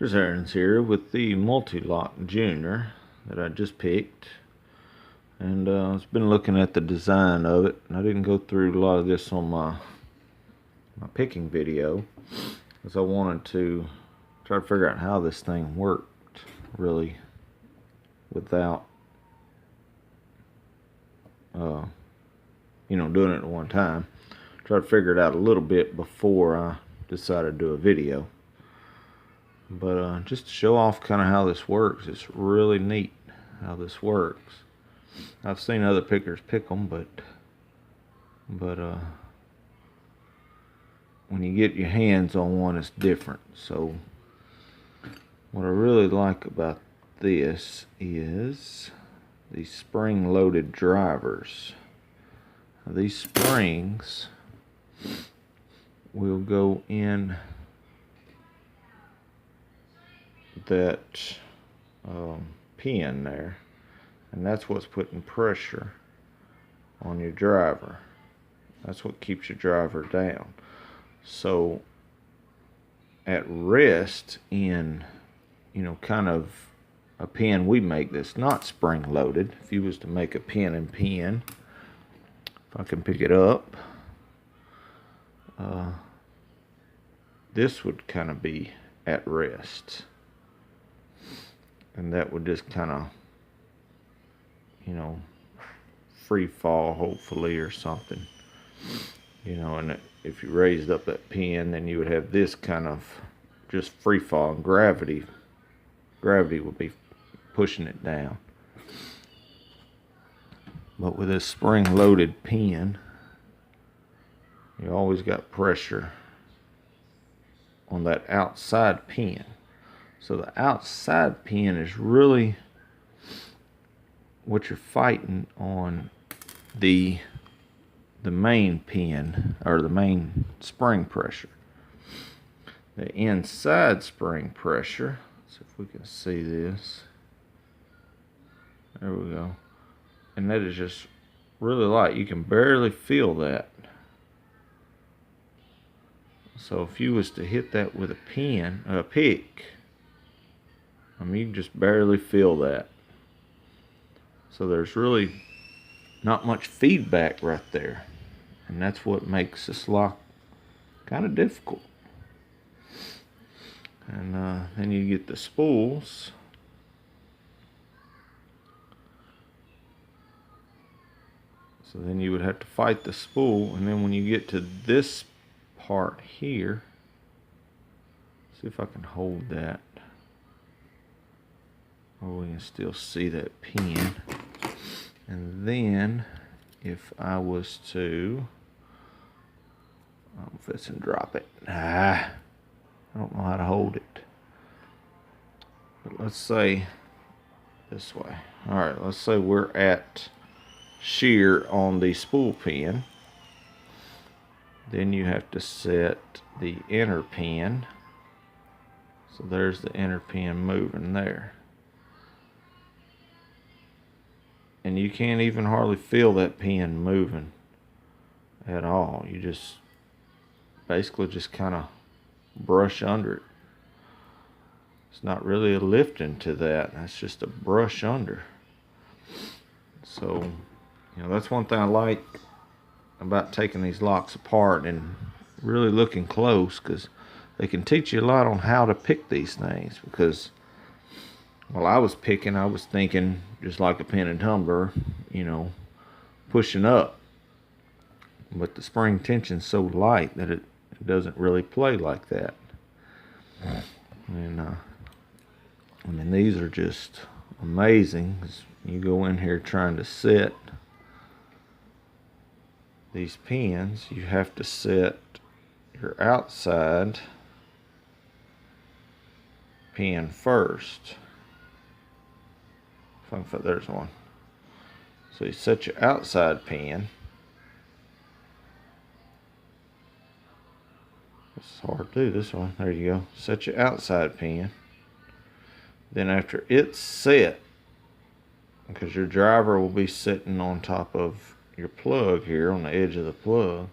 Here's Aaron's here with the Mul-T-Lock Junior that I just picked, and I've been looking at the design of it, and I didn't go through a lot of this on my picking video because I wanted to try to figure out how this thing worked really without doing it at one time. Try to figure it out a little bit before I decided to do a video. But just to show off kind of how this works, it's really neat how this works. I've seen other pickers pick them, but when you get your hands on one, it's different. So what I really like about this is these spring-loaded drivers. Now, these springs will go in that pin there, and that's what's putting pressure on your driver. That's what keeps your driver down. So at rest in kind of a pin we make that's not spring loaded, if you was to make a pin and pin, if I can pick it up, this would kind of be at rest, and that would just kind of free fall hopefully or something, and if you raised up that pin, then you would have this kind of just free fall, and gravity would be pushing it down. But with this spring loaded pin, you always got pressure on that outside pin. So the outside pin is really what you're fighting on the main pin, or the main spring pressure. The inside spring pressure, let's see if we can see this. There we go. And that is just really light. You can barely feel that. So if you was to hit that with a pick, you can just barely feel that. So there's really not much feedback right there, and that's what makes this lock kind of difficult. And then you get the spools. So then you would have to fight the spool, and then when you get to this part here, see if I can hold that. Oh, we can still see that pin. And then if I was to, I'm fixing to drop it. I don't know how to hold it. But let's say this way. All right, let's say we're at shear on the spool pin. Then you have to set the inner pin. So there's the inner pin moving there. And you can't even hardly feel that pin moving at all. You just basically just kind of brush under it. It's not really a lifting to that. That's just a brush under. So, that's one thing I like about taking these locks apart and really looking close, because they can teach you a lot on how to pick these things. Because while I was picking, I was thinking just like a pin and tumbler, pushing up. But the spring tension's so light that it doesn't really play like that. And these are just amazing. You go in here trying to set these pins, you have to set your outside pin first. There's one. So you set your outside pin. This is hard to do, this one. There you go. Set your outside pin. Then after it's set, because your driver will be sitting on top of your plug here, on the edge of the plug,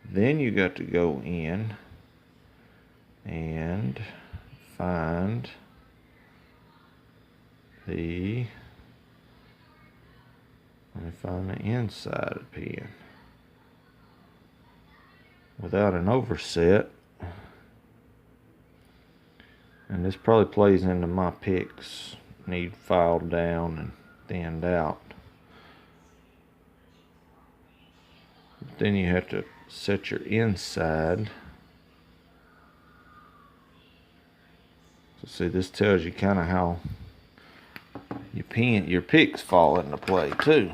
then you got to go in and find the inside of the pin without an overset. And this probably plays into my picks need filed down and thinned out. But then you have to set your inside. So see, this tells you kind of how your picks fall into play too.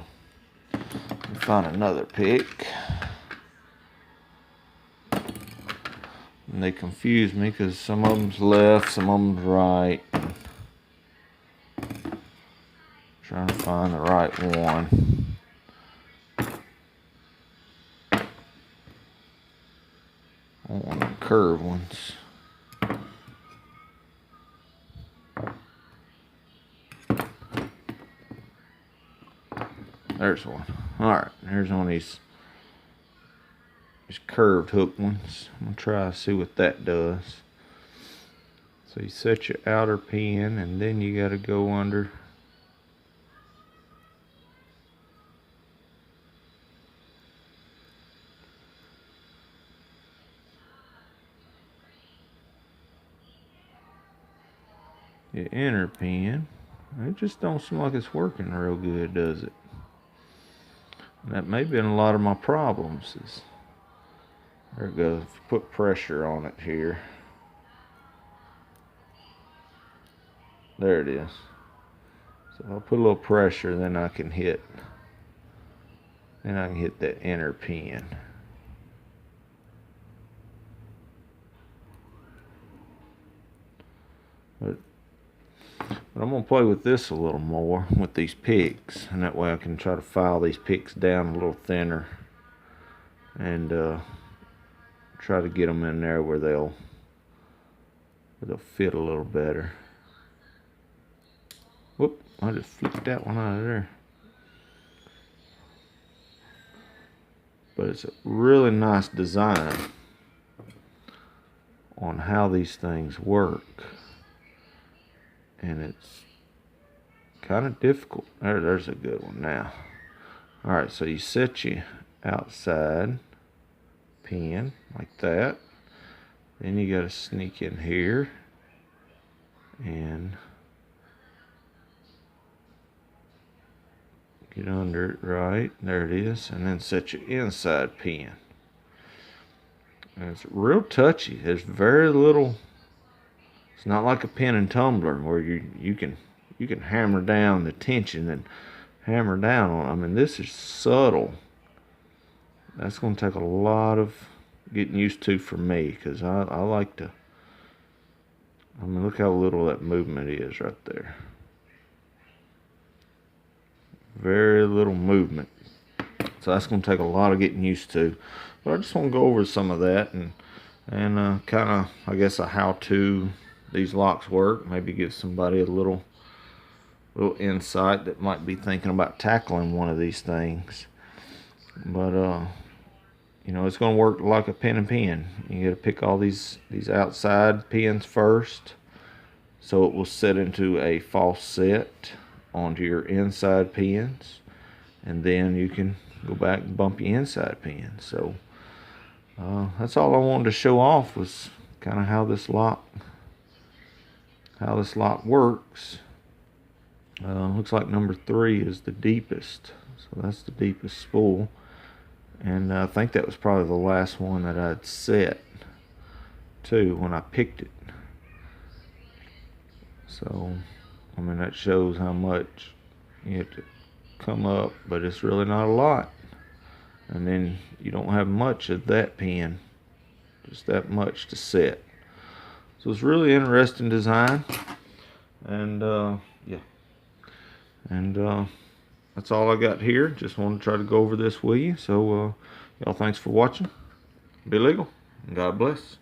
Let me find another pick. And they confuse me because some of them's left, some of them's right. Trying to find the right one. I want one of the curved ones. There's one. Alright, here's one of these curved hook ones. I'm going to try to see what that does. So you set your outer pin and then you got to go under your inner pin. It just don't seem like it's working real good, does it? And that may be in a lot of my problems. There it goes. Put pressure on it here. There it is. So I'll put a little pressure, then I can hit that inner pin. But I'm going to play with this a little more with these picks, and that way I can try to file these picks down a little thinner and try to get them in there where they'll fit a little better. Whoop, I just flipped that one out of there. But it's a really nice design on how these things work. And it's kind of difficult. There's a good one now. Alright, so you set your outside pin like that. Then you got to sneak in here and get under it right. There it is. And then set your inside pin. And it's real touchy. There's very little. It's not like a pin and tumbler where you can hammer down the tension and hammer down on it. I mean, this is subtle. That's going to take a lot of getting used to for me, because I like to. I mean, look how little that movement is right there. Very little movement. So that's going to take a lot of getting used to. But I just want to go over some of that and kind of, I guess, a how-to these locks work. Maybe give somebody a little insight that might be thinking about tackling one of these things. But you know, it's going to work like a pin and pin. You got to pick all these outside pins first, so it will set into a false set onto your inside pins, and then you can go back and bump your inside pins. So that's all I wanted to show off, was kind of how this lock works. Looks like number 3 is the deepest, so that's the deepest spool, and I think that was probably the last one that I'd set too when I picked it. So I mean, that shows how much you have to come up, but it's really not a lot. And then you don't have much of that pin, just that much to set. So it's really interesting design, and yeah, and that's all I got here. Just want to try to go over this with you. So y'all, thanks for watching. Be legal, and God bless.